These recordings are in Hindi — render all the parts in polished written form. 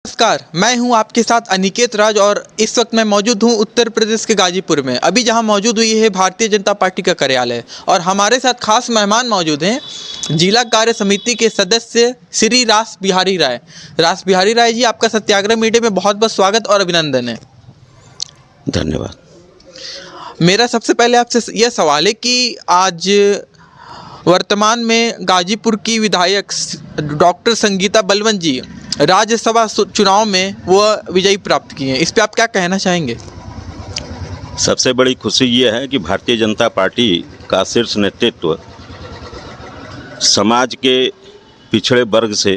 नमस्कार, मैं हूं आपके साथ अनिकेत राज और इस वक्त मैं मौजूद हूं उत्तर प्रदेश के गाजीपुर में। अभी जहां मौजूद हुई है भारतीय जनता पार्टी का कार्यालय और हमारे साथ खास मेहमान मौजूद हैं जिला कार्य समिति के सदस्य श्री रास बिहारी राय। रास बिहारी राय जी, आपका सत्याग्रह मीडिया में बहुत बहुत स्वागत और अभिनंदन है। धन्यवाद। मेरा सबसे पहले आपसे यह सवाल है कि आज वर्तमान में गाजीपुर की विधायक डॉक्टर संगीता बलवंत जी राज्यसभा चुनाव में वह विजयी प्राप्त किए हैं, इस पे आप क्या कहना चाहेंगे? सबसे बड़ी खुशी ये है कि भारतीय जनता पार्टी का शीर्ष नेतृत्व समाज के पिछड़े वर्ग से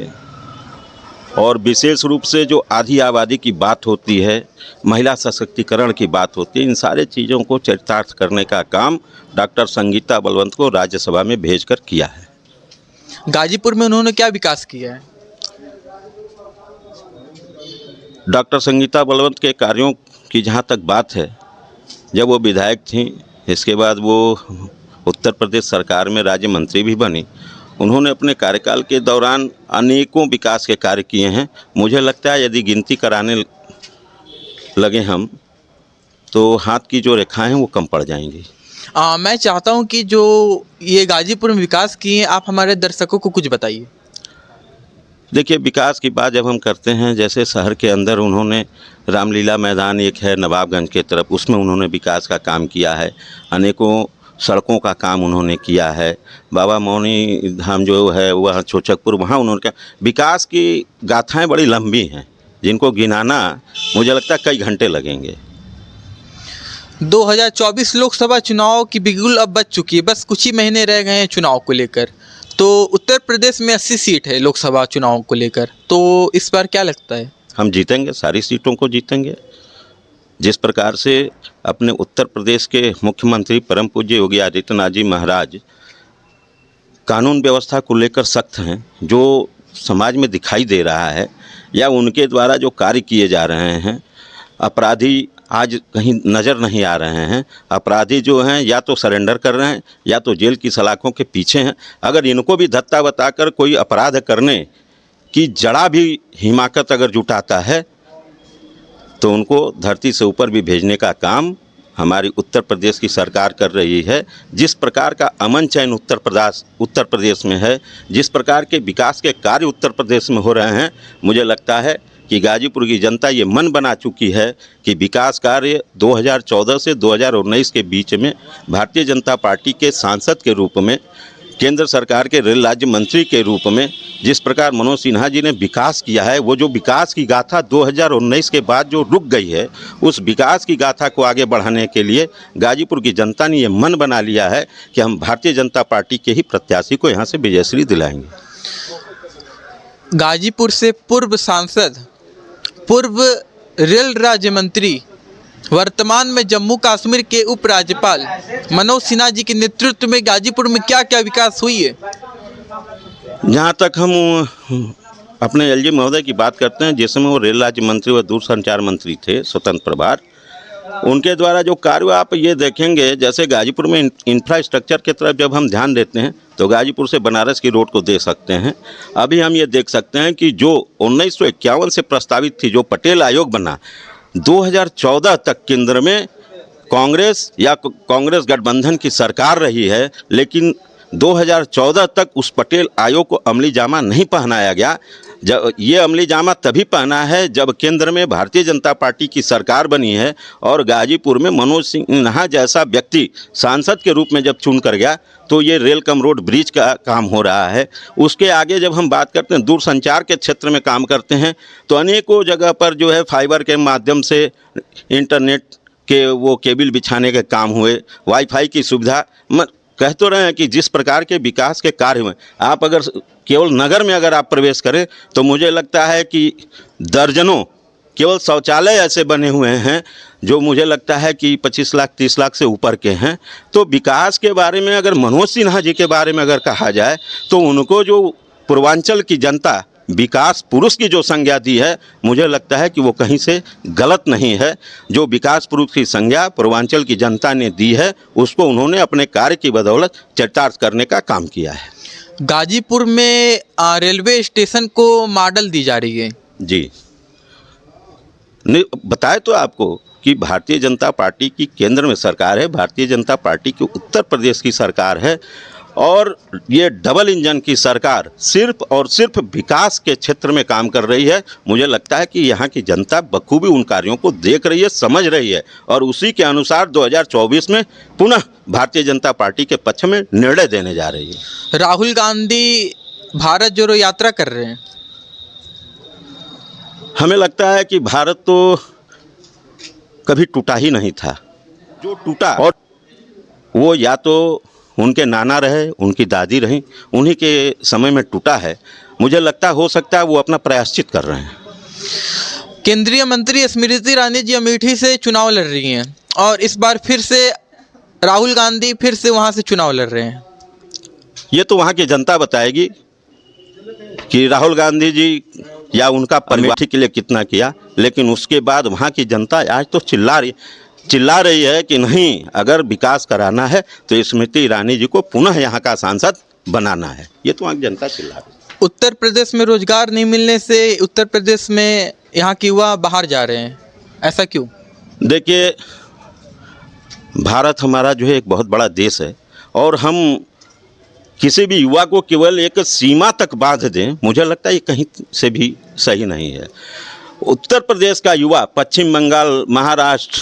और विशेष रूप से जो आधी आबादी की बात होती है, महिला सशक्तिकरण की बात होती है, इन सारे चीज़ों को चरितार्थ करने का काम डॉक्टर संगीता बलवंत को राज्यसभा में भेजकर किया है। गाजीपुर में उन्होंने क्या विकास किया है? डॉक्टर संगीता बलवंत के कार्यों की जहाँ तक बात है, जब वो विधायक थी, इसके बाद वो उत्तर प्रदेश सरकार में राज्य मंत्री भी बनी। उन्होंने अपने कार्यकाल के दौरान अनेकों विकास के कार्य किए हैं। मुझे लगता है यदि गिनती कराने लगे हम तो हाथ की जो रेखाएं हैं वो कम पड़ जाएंगी। मैं चाहता हूं कि जो ये गाजीपुर में विकास किए हैं, आप हमारे दर्शकों को कुछ बताइए। देखिए, विकास की बात जब हम करते हैं, जैसे शहर के अंदर उन्होंने रामलीला मैदान एक है नवाबगंज के तरफ, उसमें उन्होंने विकास का काम किया है। अनेकों सड़कों का काम उन्होंने किया है। बाबा मौनी धाम जो है वह चोचकपुर, वहाँ उन्होंने विकास की गाथाएं बड़ी लंबी हैं, जिनको गिनाना मुझे लगता है कई घंटे लगेंगे। 2024 लोकसभा चुनाव की बिगुल अब बज चुकी है, बस कुछ ही महीने रह गए हैं चुनाव को लेकर। तो उत्तर प्रदेश में 80 सीट है लोकसभा चुनाव को लेकर, तो इस बार क्या लगता है? हम जीतेंगे, सारी सीटों को जीतेंगे। जिस प्रकार से अपने उत्तर प्रदेश के मुख्यमंत्री परम पूज्य योगी आदित्यनाथ जी महाराज कानून व्यवस्था को लेकर सख्त हैं, जो समाज में दिखाई दे रहा है या उनके द्वारा जो कार्य किए जा रहे हैं, अपराधी आज कहीं नज़र नहीं आ रहे हैं। अपराधी जो हैं या तो सरेंडर कर रहे हैं या तो जेल की सलाखों के पीछे हैं। अगर इनको भी धत्ता बताकर कोई अपराध करने की जड़ा भी हिमाकत अगर जुटाता है तो उनको धरती से ऊपर भी भेजने का काम हमारी उत्तर प्रदेश की सरकार कर रही है। जिस प्रकार का अमन चैन उत्तर प्रदेश में है, जिस प्रकार के विकास के कार्य उत्तर प्रदेश में हो रहे हैं, मुझे लगता है कि गाजीपुर की जनता ये मन बना चुकी है कि विकास कार्य 2014 से 2019 के बीच में भारतीय जनता पार्टी के सांसद के रूप में, केंद्र सरकार के रेल राज्य मंत्री के रूप में जिस प्रकार मनोज सिन्हा जी ने विकास किया है, वो जो विकास की गाथा 2019 के बाद जो रुक गई है, उस विकास की गाथा को आगे बढ़ाने के लिए गाजीपुर की जनता ने ये मन बना लिया है कि हम भारतीय जनता पार्टी के ही प्रत्याशी को यहाँ से विजयश्री दिलाएंगे। गाजीपुर से पूर्व सांसद, पूर्व रेल राज्य मंत्री, वर्तमान में जम्मू कश्मीर के उपराज्यपाल मनोज सिन्हा जी के नेतृत्व में गाजीपुर में क्या क्या विकास हुई है? जहाँ तक हम अपने एलजी महोदय की बात करते हैं, जिसमें वो रेल राज्य मंत्री व दूरसंचार मंत्री थे स्वतंत्र प्रभार, उनके द्वारा जो कार्य आप ये देखेंगे, जैसे गाजीपुर में इंफ्रास्ट्रक्चर की तरफ जब हम ध्यान देते हैं तो गाजीपुर से बनारस की रोड को देख सकते हैं। अभी हम ये देख सकते हैं कि जो 1951 से प्रस्तावित थी, जो पटेल आयोग बना, 2014 तक केंद्र में कांग्रेस या कांग्रेस गठबंधन की सरकार रही है, लेकिन 2014 तक उस पटेल आयोग को अमली जामा नहीं पहनाया गया। जब ये अमली जामा तभी पहना है जब केंद्र में भारतीय जनता पार्टी की सरकार बनी है और गाजीपुर में मनोज सिन्हा जैसा व्यक्ति सांसद के रूप में जब चुन कर गया, तो ये रेल कम रोड ब्रिज का काम हो रहा है। उसके आगे जब हम बात करते हैं, दूरसंचार के क्षेत्र में काम करते हैं, तो अनेकों जगह पर जो है फाइबर के माध्यम से इंटरनेट के वो केबल बिछाने के काम हुए, वाईफाई की सुविधा। कह तो रहे हैं कि जिस प्रकार के विकास के कार्य हुए, आप अगर केवल नगर में अगर आप प्रवेश करें तो मुझे लगता है कि दर्जनों केवल शौचालय ऐसे बने हुए हैं जो मुझे लगता है कि 25 लाख 30 लाख से ऊपर के हैं। तो विकास के बारे में अगर मनोज सिन्हा जी के बारे में अगर कहा जाए तो उनको जो पूर्वांचल की जनता विकास पुरुष की जो संज्ञा दी है, मुझे लगता है कि वो कहीं से गलत नहीं है। जो विकास पुरुष की संज्ञा पूर्वांचल की जनता ने दी है, उसको उन्होंने अपने कार्य की बदौलत चरितार्थ करने का काम किया है। गाजीपुर में रेलवे स्टेशन को मॉडल दी जा रही है। जी, बताए तो आपको कि भारतीय जनता पार्टी की केंद्र में सरकार है, भारतीय जनता पार्टी की उत्तर प्रदेश की सरकार है, और ये डबल इंजन की सरकार सिर्फ और सिर्फ विकास के क्षेत्र में काम कर रही है। मुझे लगता है कि यहाँ की जनता बखूबी उन कार्यों को देख रही है, समझ रही है, और उसी के अनुसार 2024 में पुनः भारतीय जनता पार्टी के पक्ष में निर्णय देने जा रही है। राहुल गांधी भारत जोड़ो यात्रा कर रहे हैं। हमें लगता है कि भारत तो कभी टूटा ही नहीं था, जो टूटा और वो या तो उनके नाना रहे, उनकी दादी रहीं, उन्हीं के समय में टूटा है। मुझे लगता हो सकता है वो अपना प्रायश्चित कर रहे हैं। केंद्रीय मंत्री स्मृति ईरानी जी अमेठी से चुनाव लड़ रही हैं और इस बार फिर से राहुल गांधी फिर से वहां से चुनाव लड़ रहे हैं। ये तो वहाँ की जनता बताएगी कि राहुल गांधी जी या उनका परिवार के लिए कितना किया, लेकिन उसके बाद वहाँ की जनता आज तो चिल्ला रही है कि नहीं, अगर विकास कराना है तो स्मृति ईरानी जी को पुनः यहाँ का सांसद बनाना है। ये तो वहाँ की जनता चिल्ला रही है। उत्तर प्रदेश में रोजगार नहीं मिलने से उत्तर प्रदेश में यहाँ के युवा बाहर जा रहे हैं, ऐसा क्यों? देखिए, भारत हमारा जो है एक बहुत बड़ा देश है, और हम किसी भी युवा को केवल एक सीमा तक बांध दें, मुझे लगता है ये कहीं से भी सही नहीं है। उत्तर प्रदेश का युवा पश्चिम बंगाल, महाराष्ट्र,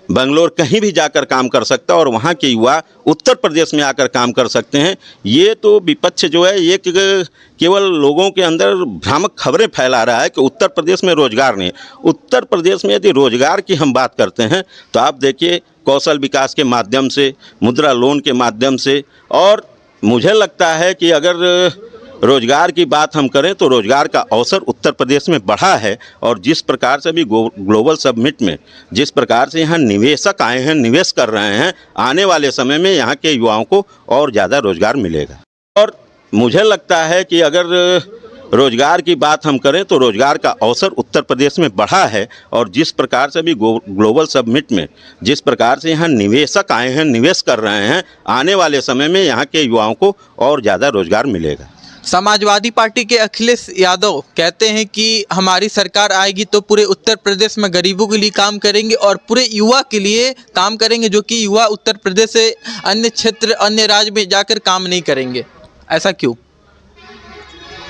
बेंगलोर कहीं भी जाकर काम कर सकता है, और वहाँ के युवा उत्तर प्रदेश में आकर काम कर सकते हैं। ये तो विपक्ष जो है ये केवल लोगों के अंदर भ्रामक खबरें फैला रहा है कि उत्तर प्रदेश में रोजगार नहीं है। उत्तर प्रदेश में यदि रोजगार की हम बात करते हैं तो आप देखिए, कौशल विकास के माध्यम से, मुद्रा लोन के माध्यम से, और मुझे लगता है कि अगर रोजगार की बात हम करें तो रोजगार का अवसर उत्तर प्रदेश में बढ़ा है। और जिस प्रकार से भी ग्लोबल समिट में जिस प्रकार से यहाँ निवेशक आए हैं, निवेश कर रहे हैं, आने वाले समय में यहाँ के युवाओं को और ज़्यादा रोजगार मिलेगा। और मुझे लगता है कि अगर रोजगार की बात हम करें तो रोजगार का अवसर उत्तर प्रदेश में बढ़ा है। और जिस प्रकार से भी ग्लोबल समिट में जिस प्रकार से यहाँ निवेशक आए हैं, निवेश कर रहे हैं, आने वाले समय में यहाँ के युवाओं को और ज़्यादा रोजगार मिलेगा। समाजवादी पार्टी के अखिलेश यादव कहते हैं कि हमारी सरकार आएगी तो पूरे उत्तर प्रदेश में गरीबों के लिए काम करेंगे और पूरे युवा के लिए काम करेंगे, जो कि युवा उत्तर प्रदेश से अन्य क्षेत्र, अन्य राज्य में जाकर काम नहीं करेंगे। ऐसा क्यों?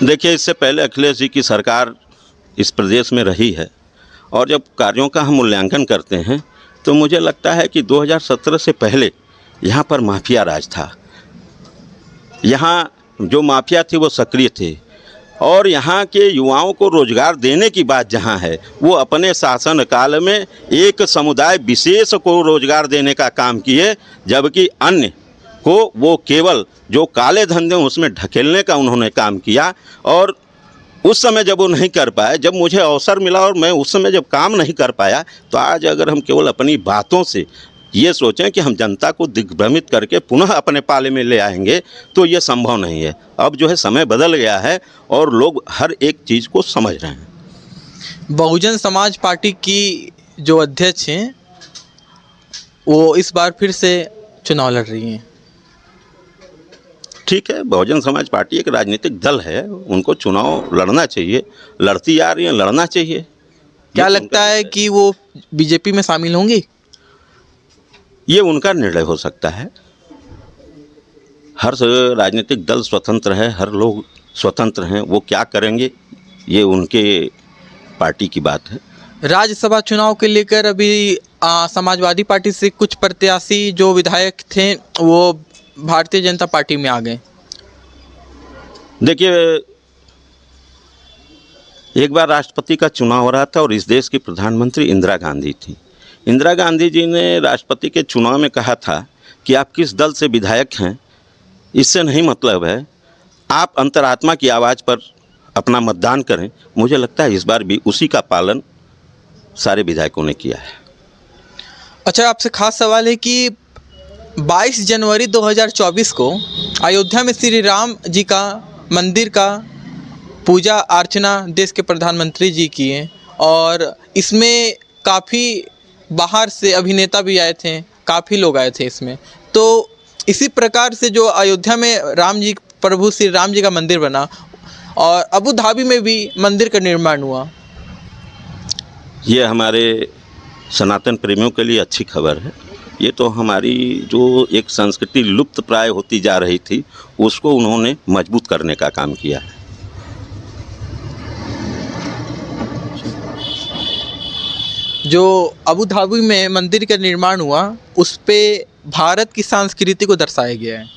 देखिए, इससे पहले अखिलेश जी की सरकार इस प्रदेश में रही है, और जब कार्यों का हम मूल्यांकन करते हैं तो मुझे लगता है कि 2017 से पहले यहाँ पर माफिया राज था। यहाँ जो माफिया थी वो सक्रिय थे, और यहाँ के युवाओं को रोजगार देने की बात जहाँ है, वो अपने शासन काल में एक समुदाय विशेष को रोजगार देने का काम किए, जबकि अन्य को वो केवल जो काले धंधे उसमें ढकेलने का उन्होंने काम किया। और उस समय जब वो नहीं कर पाए, जब मुझे अवसर मिला और मैं उस समय जब काम नहीं कर पाया, तो आज अगर हम केवल अपनी बातों से ये सोचें कि हम जनता को दिग्भ्रमित करके पुनः अपने पाले में ले आएंगे, तो ये संभव नहीं है। अब जो है समय बदल गया है और लोग हर एक चीज़ को समझ रहे हैं। बहुजन समाज पार्टी की जो अध्यक्ष हैं वो इस बार फिर से चुनाव लड़ रही हैं। ठीक है, बहुजन समाज पार्टी एक राजनीतिक दल है, उनको चुनाव लड़ना चाहिए, लड़ती आ रही हैं, लड़ना चाहिए। क्या लगता है कि वो बीजेपी में शामिल होंगी? ये उनका निर्णय हो सकता है। हर राजनीतिक दल स्वतंत्र है, हर लोग स्वतंत्र हैं, वो क्या करेंगे ये उनके पार्टी की बात है। राज्यसभा चुनाव के लेकर अभी समाजवादी पार्टी से कुछ प्रत्याशी जो विधायक थे वो भारतीय जनता पार्टी में आ गए। देखिए, एक बार राष्ट्रपति का चुनाव हो रहा था और इस देश की प्रधानमंत्री इंदिरा गांधी थी। इंदिरा गांधी जी ने राष्ट्रपति के चुनाव में कहा था कि आप किस दल से विधायक हैं इससे नहीं मतलब है, आप अंतरात्मा की आवाज़ पर अपना मतदान करें। मुझे लगता है इस बार भी उसी का पालन सारे विधायकों ने किया है। अच्छा, आपसे खास सवाल है कि 22 जनवरी 2024 को अयोध्या में श्री राम जी का मंदिर का पूजा अर्चना देश के प्रधानमंत्री जी किए, और इसमें काफ़ी बाहर से अभिनेता भी आए थे, काफ़ी लोग आए थे इसमें। तो इसी प्रकार से जो अयोध्या में राम जी, प्रभु श्री राम जी का मंदिर बना, और अबू धाबी में भी मंदिर का निर्माण हुआ, ये हमारे सनातन प्रेमियों के लिए अच्छी खबर है। ये तो हमारी जो एक संस्कृति लुप्त प्राय होती जा रही थी उसको उन्होंने मजबूत करने का काम किया है। जो अबू धाबी में मंदिर का निर्माण हुआ उस पे भारत की संस्कृति को दर्शाया गया है।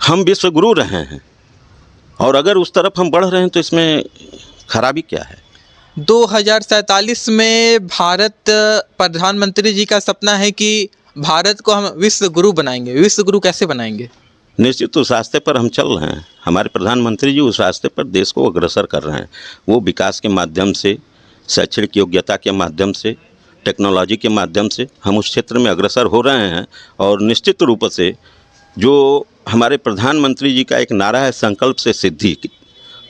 हम विश्व गुरु रहे हैं और अगर उस तरफ हम बढ़ रहे हैं तो इसमें खराबी क्या है। 2047 में भारत प्रधानमंत्री जी का सपना है कि भारत को हम विश्व गुरु बनाएंगे। विश्व गुरु कैसे बनाएंगे? निश्चित उस रास्ते पर हम चल रहे हैं। हमारे प्रधानमंत्री जी उस रास्ते पर देश को अग्रसर कर रहे हैं। वो विकास के माध्यम से, शैक्षणिक योग्यता के माध्यम से, टेक्नोलॉजी के माध्यम से हम उस क्षेत्र में अग्रसर हो रहे हैं। और निश्चित रूप से जो हमारे प्रधानमंत्री जी का एक नारा है संकल्प से सिद्धि,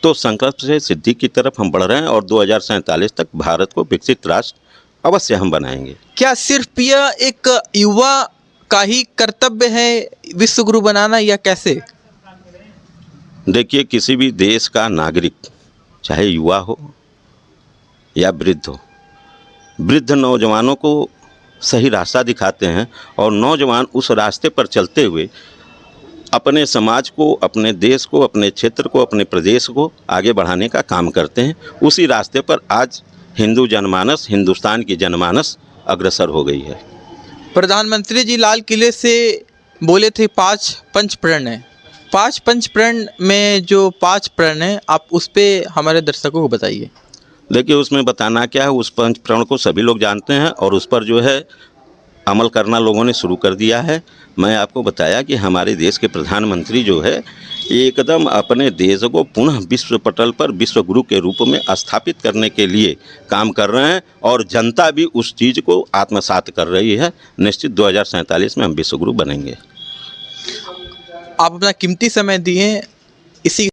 तो संकल्प से सिद्धि की तरफ हम बढ़ रहे हैं और 2047 तक भारत को विकसित राष्ट्र अवश्य हम बनाएंगे। क्या सिर्फ यह एक युवा का ही कर्तव्य है विश्व गुरु बनाना या कैसे? देखिए, किसी भी देश का नागरिक चाहे युवा हो या वृद्ध हो, वृद्ध नौजवानों को सही रास्ता दिखाते हैं और नौजवान उस रास्ते पर चलते हुए अपने समाज को, अपने देश को, अपने क्षेत्र को, अपने प्रदेश को आगे बढ़ाने का काम करते हैं। उसी रास्ते पर आज हिंदू जनमानस, हिंदुस्तान की जनमानस अग्रसर हो गई है। प्रधानमंत्री जी लाल किले से बोले थे 5 पंच प्रण है। 5 पंच प्रण में जो 5 प्रण है आप उस पर हमारे दर्शकों को बताइए। देखिए, उसमें बताना क्या है, उस पंच प्रण को सभी लोग जानते हैं और उस पर जो है अमल करना लोगों ने शुरू कर दिया है। मैं आपको बताया कि हमारे देश के प्रधानमंत्री जो है एकदम अपने देश को पुनः विश्व पटल पर विश्व गुरु के रूप में स्थापित करने के लिए काम कर रहे हैं और जनता भी उस चीज़ को आत्मसात कर रही है। निश्चित 2047 में हम विश्व गुरु बनेंगे। आप अपना कीमती समय दिए इसी